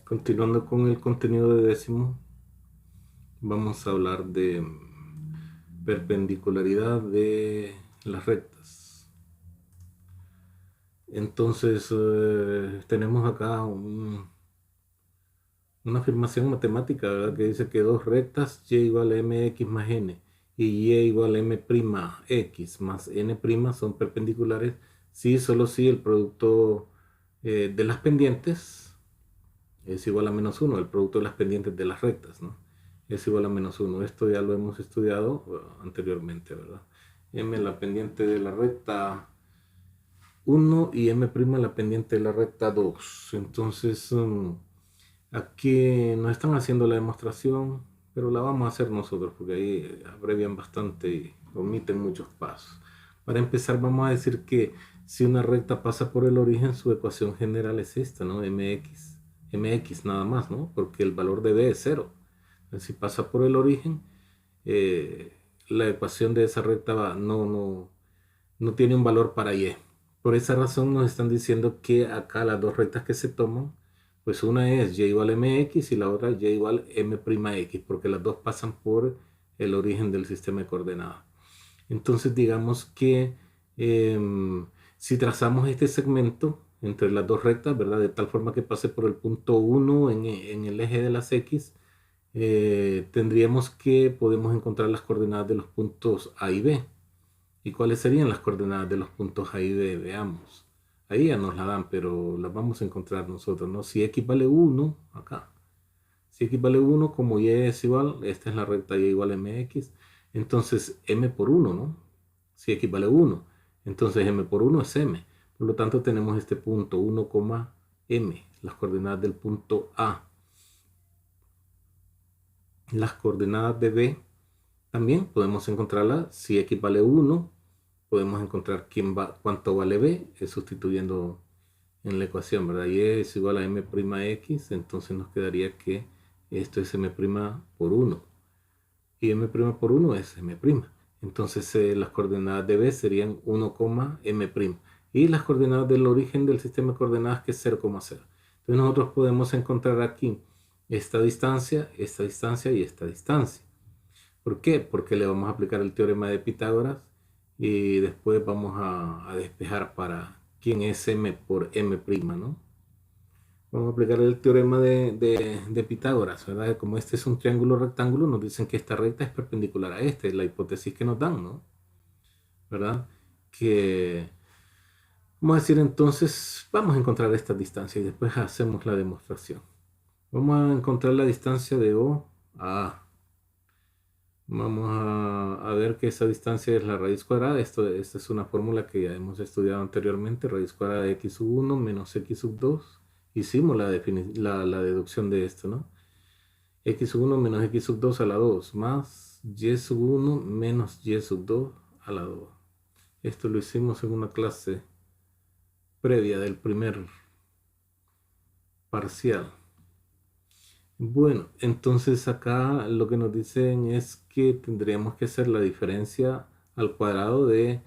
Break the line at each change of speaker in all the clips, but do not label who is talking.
Continuando con el contenido de décimo, vamos a hablar de perpendicularidad de las rectas. Entonces, tenemos acá una afirmación matemática, ¿verdad? Que dice que dos rectas, y igual a mx más n y y igual a m' x más n' son perpendiculares si solo si el producto de las pendientes es igual a menos 1, el producto de las pendientes de las rectas, ¿no? Es igual a menos 1. Esto ya lo hemos estudiado anteriormente, ¿verdad? M la pendiente de la recta 1 y M' la pendiente de la recta 2. Entonces, aquí nos están haciendo la demostración, pero la vamos a hacer nosotros porque ahí abrevian bastante y omiten muchos pasos. Para empezar, vamos a decir que si una recta pasa por el origen, su ecuación general es esta, ¿no? mx nada más, ¿no? Porque el valor de b es 0. Entonces, si pasa por el origen, la ecuación de esa recta no tiene un valor para y. Por esa razón nos están diciendo que acá las dos rectas que se toman, pues una es y igual a mx y la otra y igual m'x, porque las dos pasan por el origen del sistema de coordenadas. Entonces digamos que si trazamos este segmento entre las dos rectas, ¿verdad? De tal forma que pase por el punto 1 en el eje de las x, tendríamos que podemos encontrar las coordenadas de los puntos A y B. ¿Y cuáles serían las coordenadas de los puntos A y B? Veamos. Ahí ya nos la dan, pero las vamos a encontrar nosotros, ¿no? Si x vale 1, acá. Si x vale 1, como y es igual, esta es la recta y igual a mx, entonces m por 1, ¿no? Si x vale 1, entonces m por 1 es m. Por lo tanto, tenemos este punto 1, m, las coordenadas del punto A. Las coordenadas de B también podemos encontrarlas. Si x vale 1, podemos encontrar cuánto vale b, sustituyendo en la ecuación, ¿verdad? Y es igual a m'x, entonces nos quedaría que esto es m' por 1. Y m' por 1 es m'. Entonces las coordenadas de b serían 1, m'. Y las coordenadas del origen del sistema de coordenadas que es 0,0. Entonces nosotros podemos encontrar aquí esta distancia y esta distancia. ¿Por qué? Porque le vamos a aplicar el teorema de Pitágoras y después vamos a despejar para quién es m por m', ¿no? Vamos a aplicar el teorema de Pitágoras, ¿verdad? Como este es un triángulo rectángulo, nos dicen que esta recta es perpendicular a este, es la hipótesis que nos dan, ¿no? ¿Verdad? Que vamos a decir entonces, vamos a encontrar esta distancia y después hacemos la demostración. Vamos a encontrar la distancia de O a A. Vamos a ver que esa distancia es la raíz cuadrada. Esta es una fórmula que ya hemos estudiado anteriormente. Raíz cuadrada de x sub 1 menos x sub 2. Hicimos la deducción de esto, ¿no? X sub 1 menos x sub 2 a la 2 más y sub 1 menos y sub 2 a la 2. Esto lo hicimos en una clase previa del primer parcial. Bueno, entonces acá lo que nos dicen es que tendríamos que hacer la diferencia al cuadrado de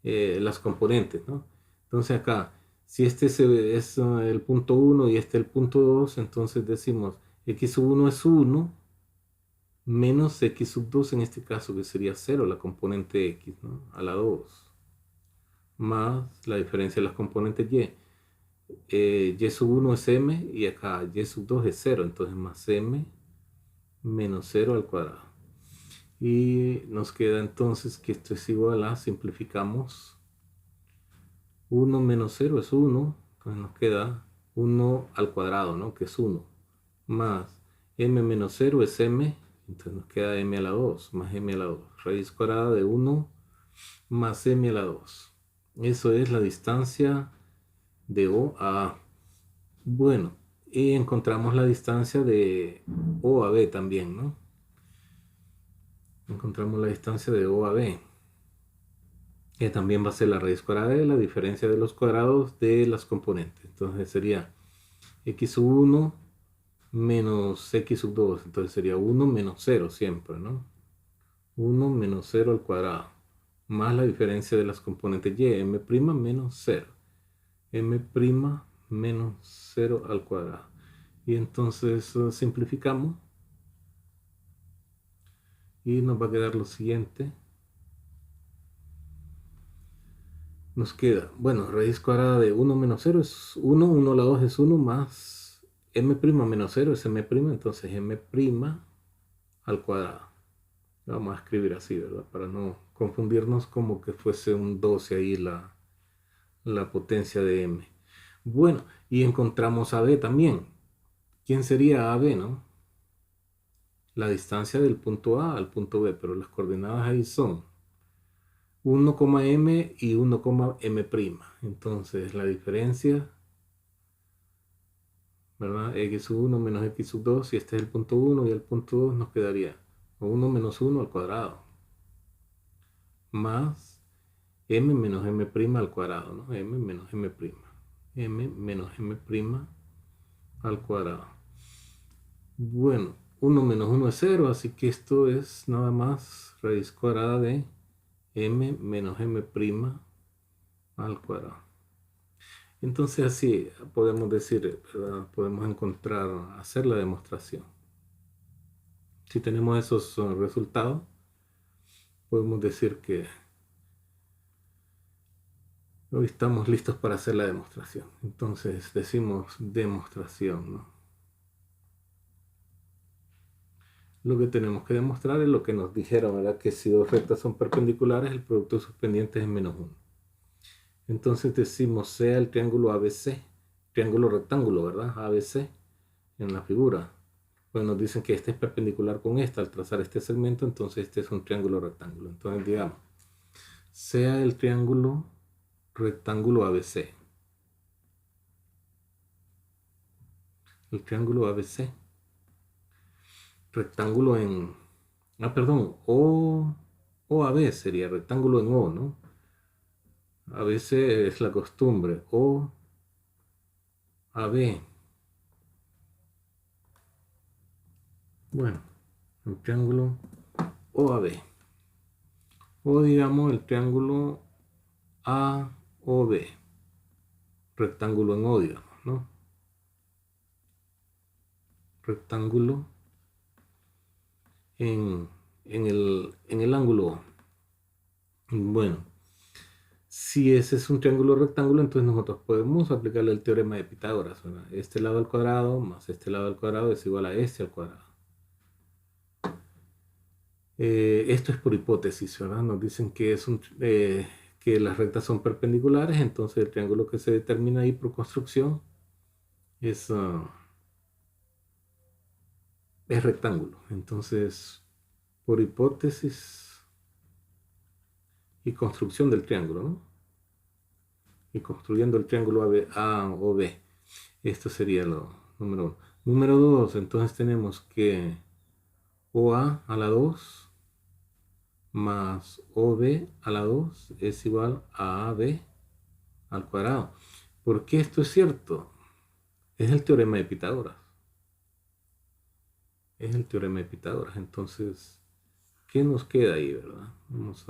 las componentes, ¿no? Entonces acá, si este es el punto 1 y este el punto 2, entonces decimos x sub 1 es 1 menos x sub 2 en este caso, que sería 0, la componente x, ¿no? A la 2, más la diferencia de las componentes y. Y sub 1 es m y acá y sub 2 es 0, entonces más m menos 0 al cuadrado. Y nos queda entonces que esto es igual a, simplificamos, 1 menos 0 es 1, entonces nos queda 1 al cuadrado, ¿no? Que es 1, más m menos 0 es m, entonces nos queda m a la 2, más m a la 2, raíz cuadrada de 1 más m a la 2. Eso es la distancia de O a A. Bueno, y encontramos la distancia de O a B también, ¿no? Encontramos la distancia de O a B, que también va a ser la raíz cuadrada de la diferencia de los cuadrados de las componentes. Entonces sería x sub 1 menos x sub 2. Entonces sería 1 menos 0 siempre, ¿no? 1 menos 0 al cuadrado, más la diferencia de las componentes y, m' menos 0. M' menos 0 al cuadrado. Y entonces simplificamos y nos va a quedar lo siguiente. Nos queda, bueno, raíz cuadrada de 1 menos 0 es 1, 1 a la 2 es 1 más m' menos 0 es m', entonces m' al cuadrado. Vamos a escribir así, ¿verdad? Para no confundirnos como que fuese un 12 ahí la potencia de m. Bueno, y encontramos a b también. ¿Quién sería AB, no? La distancia del punto A al punto B, pero las coordenadas ahí son 1,m y 1,m'. Entonces la diferencia, ¿verdad? X1 menos X2, y este es el punto 1 y el punto 2 nos quedaría 1 menos 1 al cuadrado, más m menos m' al cuadrado, ¿no? M menos m'. M menos m' al cuadrado. Bueno, 1 menos 1 es 0, así que esto es nada más raíz cuadrada de m menos m' al cuadrado. Entonces así podemos decir, ¿verdad? Podemos encontrar, hacer la demostración. Si tenemos esos resultados, podemos decir que hoy estamos listos para hacer la demostración. Entonces decimos demostración, ¿no? Lo que tenemos que demostrar es lo que nos dijeron, ¿verdad? Que si dos rectas son perpendiculares, el producto de sus pendientes es menos 1. Entonces decimos sea el triángulo ABC, triángulo rectángulo, ¿verdad? ABC en la figura. Pues nos dicen que este es perpendicular con esta al trazar este segmento, entonces este es un triángulo rectángulo. Entonces digamos, sea el triángulo rectángulo ABC. El triángulo ABC. Rectángulo en... perdón, OAB sería rectángulo en O, ¿no? A veces es la costumbre. OAB. Bueno, el triángulo OAB. O digamos el triángulo AOB. Rectángulo en O, digamos, ¿no? Rectángulo en el ángulo O. Bueno, si ese es un triángulo rectángulo, entonces nosotros podemos aplicarle el teorema de Pitágoras, ¿verdad? Este lado al cuadrado más este lado al cuadrado es igual a este al cuadrado. Esto es por hipótesis, ¿verdad? Nos dicen que que las rectas son perpendiculares, entonces el triángulo que se determina ahí por construcción es rectángulo. Entonces, por hipótesis y construcción del triángulo, ¿no? Y construyendo el triángulo A o B. Esto sería lo número 1. Número 2, entonces tenemos que OA a la 2 más OB a la 2 es igual a AB al cuadrado. ¿Por qué esto es cierto? Es el teorema de Pitágoras. Es el teorema de Pitágoras. Entonces, ¿qué nos queda ahí, verdad? Vamos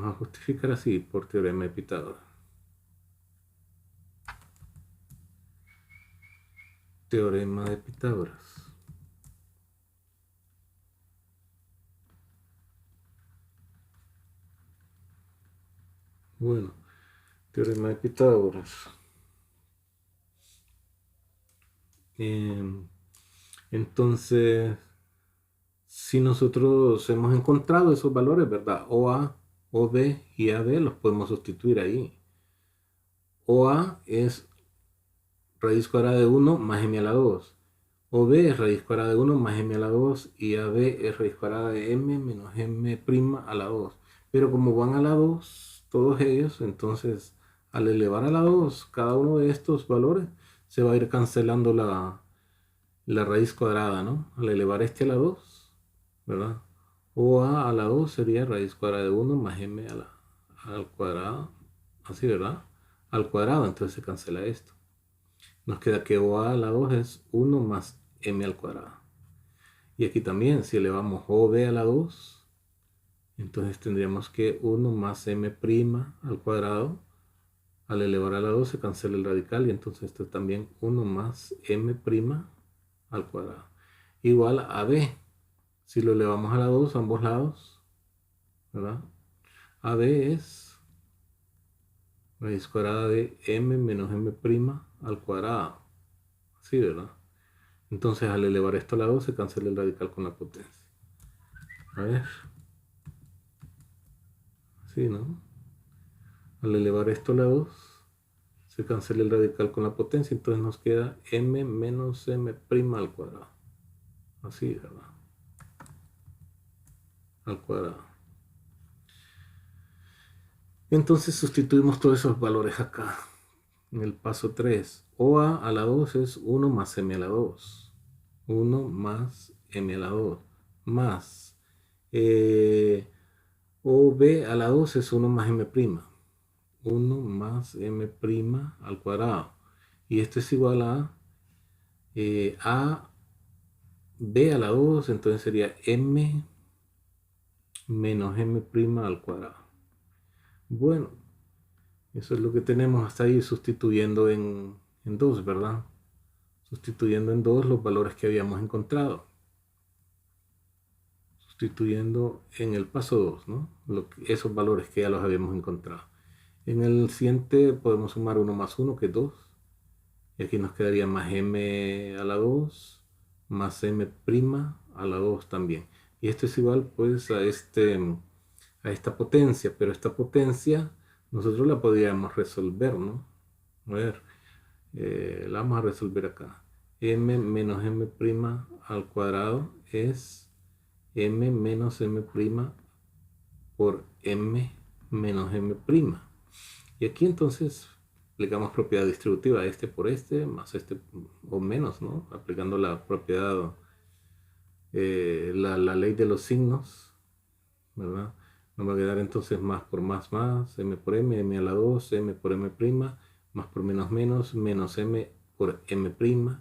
a justificar así por teorema de Pitágoras. Teorema de Pitágoras. Bueno, teorema de Pitágoras. Entonces, si nosotros hemos encontrado esos valores, ¿verdad? OA, OB y AB los podemos sustituir ahí. OA es raíz cuadrada de 1 más m a la 2. OB es raíz cuadrada de 1 más m a la 2 y AB es raíz cuadrada de m menos m' a la 2. Pero como van a la 2, todos ellos, entonces al elevar a la 2 cada uno de estos valores, se va a ir cancelando la raíz cuadrada, ¿no? Al elevar este a la 2, ¿verdad? OA a la 2 sería raíz cuadrada de 1 más m al cuadrado, así, ¿verdad? Al cuadrado, entonces se cancela esto. Nos queda que OA a la 2 es 1 más m al cuadrado. Y aquí también, si elevamos OB a la 2, entonces tendríamos que 1 más m' al cuadrado Al elevar a la 2 se cancela el radical y entonces esto es también 1 más m' al cuadrado. Igual a b. Si lo elevamos a la 2 a ambos lados, ¿verdad? AB es raíz cuadrada de m menos m' al cuadrado. Así, ¿verdad? Entonces al elevar esto a la 2 se cancela el radical con la potencia. A ver. Así, ¿no? Al elevar esto a la 2 se cancela el radical con la potencia, entonces nos queda m menos m' al cuadrado. Así, ¿verdad? Al cuadrado. Entonces sustituimos todos esos valores acá. En el paso 3, OA a la 2 es 1 más m a la 2. 1 más m a la 2. Más OB a la 2 es 1 más m'. 1 más m' al cuadrado. Y esto es igual a B a la 2, entonces sería m menos m' al cuadrado. Bueno, eso es lo que tenemos hasta ahí sustituyendo en 2, ¿verdad? Sustituyendo en 2 los valores que habíamos encontrado. Sustituyendo en el paso 2, ¿no? Esos valores que ya los habíamos encontrado. En el siguiente podemos sumar 1 más 1, que es 2. Y aquí nos quedaría más m a la 2, más m' a la 2 también. Y esto es igual pues a esta potencia, pero esta potencia nosotros la podríamos resolver, ¿no? A ver, la vamos a resolver acá. M menos m' al cuadrado es m menos m' por m menos m'. Y aquí entonces aplicamos propiedad distributiva, este por este, más este o menos, ¿no? Aplicando la propiedad, la ley de los signos, ¿verdad? Nos va a quedar entonces más por más, m por m, m a la 2, m por m', más por menos, menos m por m',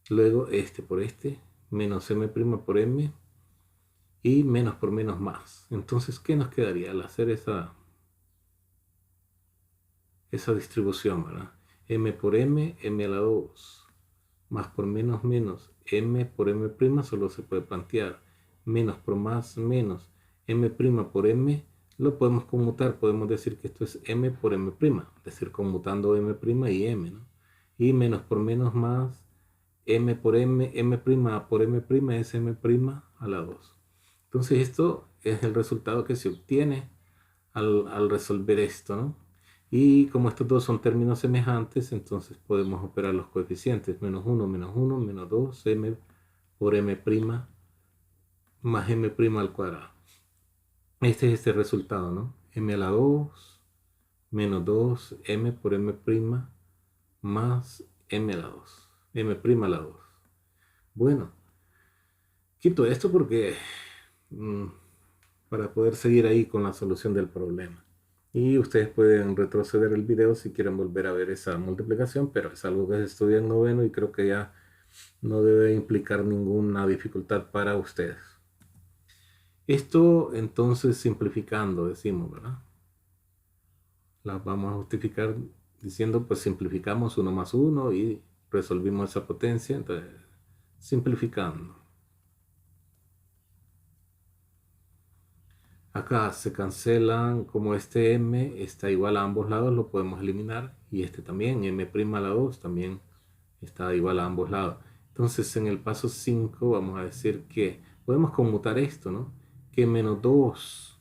luego este por este, menos m' por m, y menos por menos más. Entonces, ¿qué nos quedaría al hacer esa distribución, ¿verdad? M por m, m a la 2, más por menos, m por m', solo se puede plantear, menos por más, menos, m' por m, lo podemos conmutar, podemos decir que esto es m por m', es decir, conmutando m' y m, ¿no? Y menos por menos más, m por m, m' por m' es m' a la 2. Entonces esto es el resultado que se obtiene al resolver esto, ¿no? Y como estos dos son términos semejantes, entonces podemos operar los coeficientes. Menos 1, menos 2, m por m' más m' al cuadrado. Este es este resultado, ¿no? M a la 2 menos 2, m por m' más m a la 2. M' a la 2. Bueno, quito esto porque para poder seguir ahí con la solución del problema. Y ustedes pueden retroceder el video si quieren volver a ver esa multiplicación, pero es algo que se estudia en noveno y creo que ya no debe implicar ninguna dificultad para ustedes. Esto entonces simplificando, decimos, ¿verdad? Las vamos a justificar diciendo, pues simplificamos 1 más 1 y resolvimos esa potencia, entonces simplificando. Acá se cancelan, como este m está igual a ambos lados, lo podemos eliminar. Y este también, m' a la 2, también está igual a ambos lados. Entonces en el paso 5 vamos a decir que podemos conmutar esto, ¿no? Que menos 2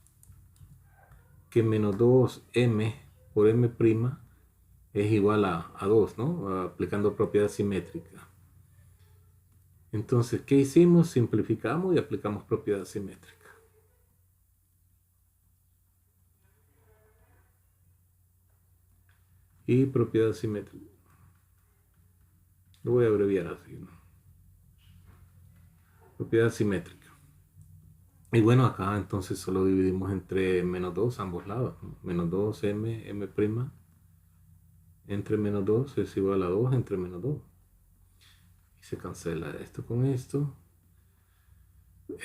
m por m' es igual a 2, ¿no? Aplicando propiedad simétrica. Entonces, ¿qué hicimos? Simplificamos y aplicamos propiedad simétrica. Y propiedad simétrica. Lo voy a abreviar así, ¿no? Propiedad simétrica. Y bueno, acá entonces solo dividimos entre menos 2 ambos lados, ¿no? Menos 2 m, m', entre menos 2 es igual a 2 entre menos 2. Y se cancela esto con esto.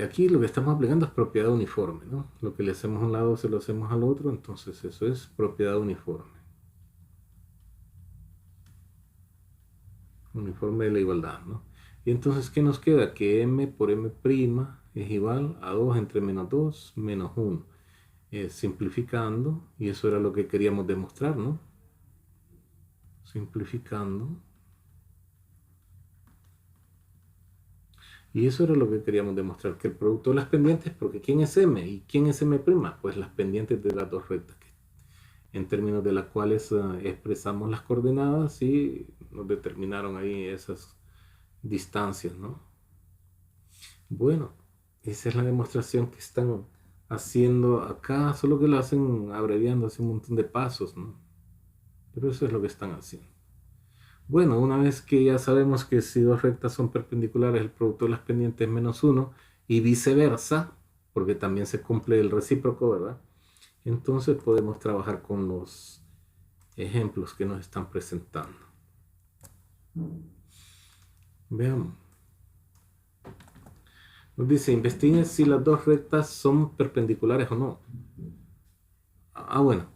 Aquí lo que estamos aplicando es propiedad uniforme, ¿no? Lo que le hacemos a un lado se lo hacemos al otro, entonces eso es propiedad uniforme. uniforme de la igualdad, ¿no? Y entonces, ¿qué nos queda? Que m por m' es igual a 2 entre menos 2 menos 1. Simplificando, y eso era lo que queríamos demostrar, ¿no? Simplificando. Y eso era lo que queríamos demostrar, que el producto de las pendientes, porque ¿quién es m? ¿Y quién es m'? Pues las pendientes de las dos rectas, en términos de las cuales expresamos las coordenadas y nos determinaron ahí esas distancias, ¿no? Bueno, esa es la demostración que están haciendo acá, solo que lo hacen abreviando así un montón de pasos, ¿no? Pero eso es lo que están haciendo. Bueno, una vez que ya sabemos que si dos rectas son perpendiculares, el producto de las pendientes es menos 1 y viceversa, porque también se cumple el recíproco, ¿verdad? Entonces podemos trabajar con los ejemplos que nos están presentando. Veamos. Nos dice, investiguen si las dos rectas son perpendiculares o no. Bueno.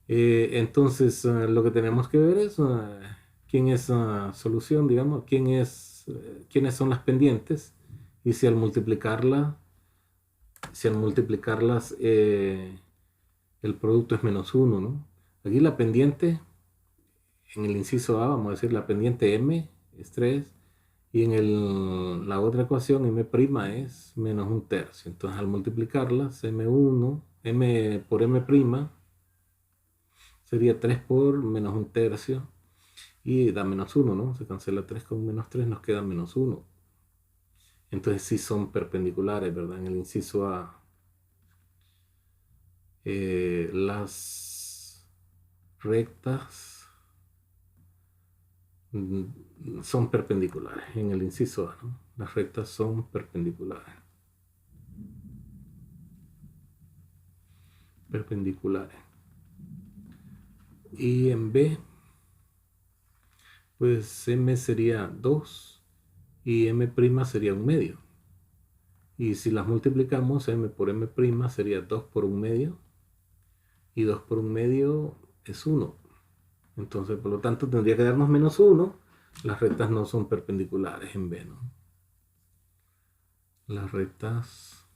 Entonces, lo que tenemos que ver es quién es solución, digamos, quiénes son las pendientes y si al multiplicarlas, el producto es menos 1, ¿no? Aquí la pendiente, en el inciso A, vamos a decir la pendiente m es 3 y en la otra ecuación m' es menos 1/3. Entonces, al multiplicarlas, m1, m por m' sería 3 por menos 1/3 y da menos 1, ¿no? Se cancela 3 con menos 3, nos queda menos 1. Entonces sí son perpendiculares, ¿verdad? En el inciso A. Las rectas son perpendiculares. En el inciso A, ¿no? Las rectas son perpendiculares. Perpendiculares. Y en B, pues m sería 2 y m' sería 1/2. Y si las multiplicamos, m por m' sería 2 por 1/2 y 2 por 1/2 es 1. Entonces, por lo tanto, tendría que darnos menos 1. Las rectas no son perpendiculares en B, ¿no? Las rectas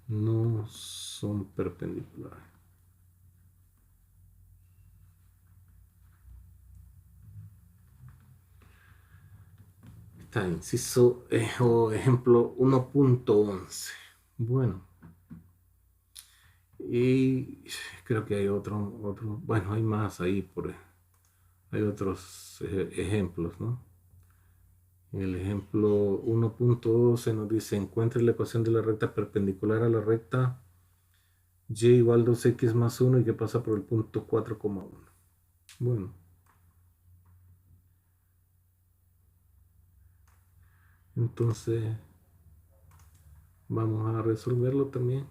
no son perpendiculares. Está inciso o ejemplo 1.11. Bueno. Y creo que hay otro, bueno, hay más ahí, hay otros ejemplos, ¿no? En el ejemplo 1.12 nos dice, encuentre la ecuación de la recta perpendicular a la recta y igual 2x más 1 y que pasa por el punto 4,1. Bueno. Entonces, vamos a resolverlo también.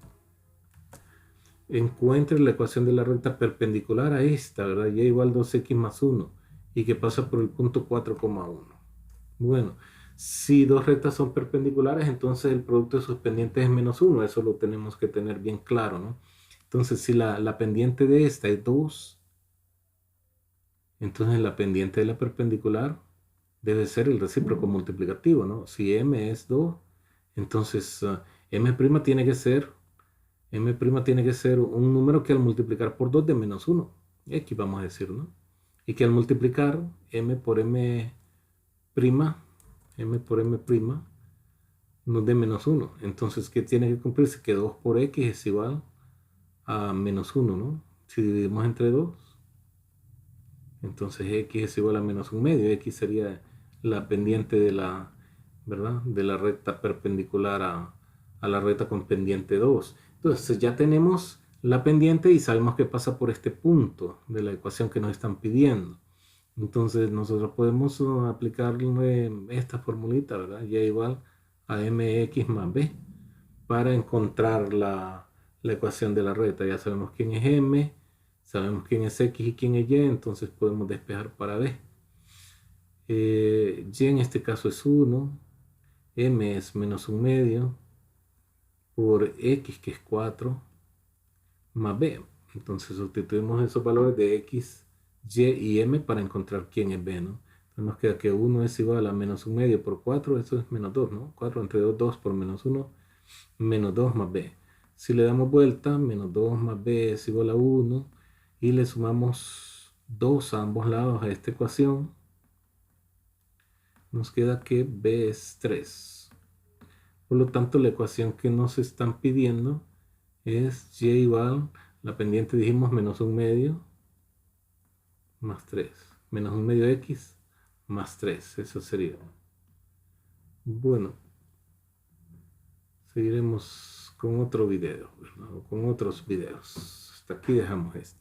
Encuentre la ecuación de la recta perpendicular a esta, ¿verdad? Y igual 2x más 1 y que pasa por el punto 4,1. Bueno, si dos rectas son perpendiculares, entonces el producto de sus pendientes es menos 1. Eso lo tenemos que tener bien claro, ¿no? Entonces, si la pendiente de esta es 2, entonces la pendiente de la perpendicular debe ser el recíproco multiplicativo, ¿no? Si m es 2, entonces m' tiene que ser un número que al multiplicar por 2 de menos 1. Aquí vamos a decir, ¿no? Y que al multiplicar m por m' nos dé menos 1. Entonces, ¿qué tiene que cumplirse? Que 2 por x es igual a menos 1, ¿no? Si dividimos entre 2, entonces x es igual a menos 1/2. X sería la pendiente de la, ¿verdad? De la recta perpendicular a la recta con pendiente 2. Entonces ya tenemos la pendiente y sabemos que pasa por este punto de la ecuación que nos están pidiendo. Entonces nosotros podemos aplicarle esta formulita, ¿verdad? Y igual a mx más b para encontrar la ecuación de la recta. Ya sabemos quién es m, sabemos quién es x y quién es y, entonces podemos despejar para b. Y en este caso es 1, m es menos 1/2 por x que es 4 más b. Entonces sustituimos esos valores de x, y y m para encontrar quién es b, ¿no? Entonces nos queda que 1 es igual a menos 1 medio por 4, eso es menos 2, ¿no? 4 entre 2, 2 por menos 1, menos 2 más b. Si le damos vuelta, menos 2 más b es igual a 1 y le sumamos 2 a ambos lados a esta ecuación, nos queda que b es 3. Por lo tanto, la ecuación que nos están pidiendo es y igual, la pendiente dijimos menos 1 medio más 3, menos 1 medio x más 3, eso sería. Bueno, seguiremos con otro video, ¿verdad? O con otros videos. Hasta aquí dejamos esto.